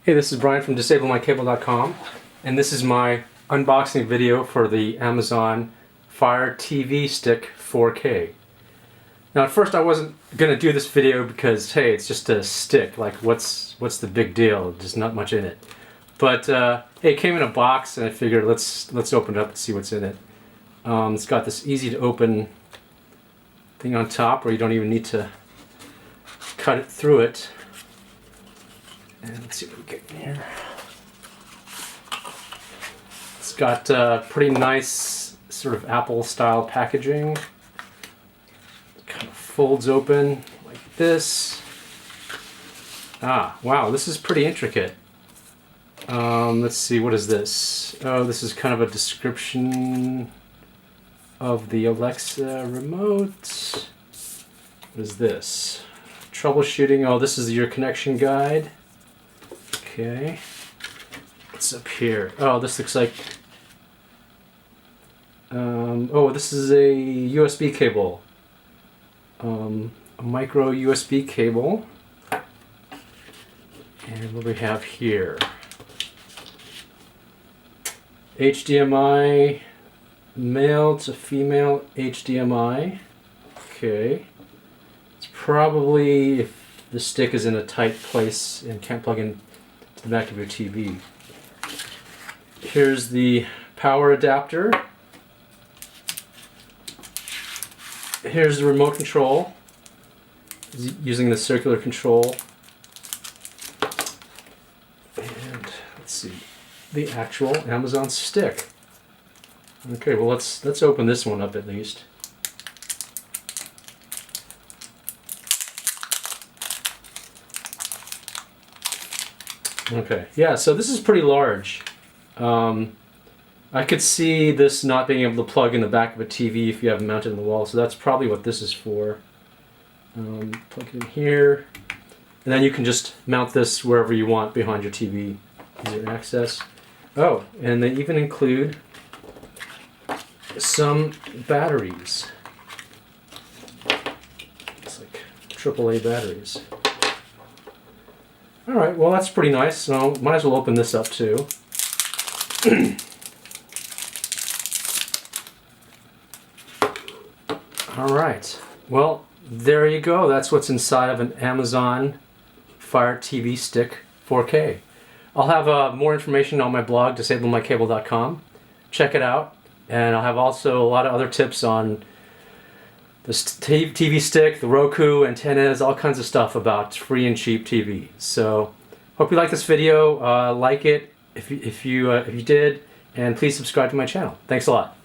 Hey, this is Brian from DisableMyCable.com, and this is my unboxing video for the Amazon Fire TV Stick 4K. Now at first I wasn't going to do this video because, hey, it's just a stick, like what's the big deal, there's not much in it. But hey, it came in a box and I figured let's open it up and see what's in it. It's got this easy to open thing on top where you don't even need to cut it through it. And let's see what we get in here. It's got pretty nice sort of Apple style packaging. It kind of folds open like this. Ah, wow, this is pretty intricate. Let's see, what is this? Oh, this is kind of a description of the Alexa remote. What is this? Troubleshooting. Oh, this is your connection guide. Okay, what's up here? Oh, this looks like, oh, this is a USB cable, a micro USB cable. And what do we have here? HDMI, male to female HDMI. Okay, it's probably if the stick is in a tight place and can't plug in to the back of your TV. Here's the power adapter. Here's the remote control using the circular control. And let's see, the actual Amazon stick. Okay, well let's open this one up at least. Okay, yeah, so this is pretty large. I could see this not being able to plug in the back of a TV if you have it mounted in the wall, so that's probably what this is for. Plug it in here, and then you can just mount this wherever you want behind your TV. Easier access. Oh, and they even include some batteries. It's like AAA batteries. Alright, well that's pretty nice, so might as well open this up too. Alright, well there you go, that's what's inside of an Amazon Fire TV Stick 4K. I'll have more information on my blog, DisableMyCable.com. Check it out, and I'll have also a lot of other tips on the TV stick, the Roku, antennas, all kinds of stuff about free and cheap TV. So, hope you like this video. Like it if you did, and please subscribe to my channel. Thanks a lot.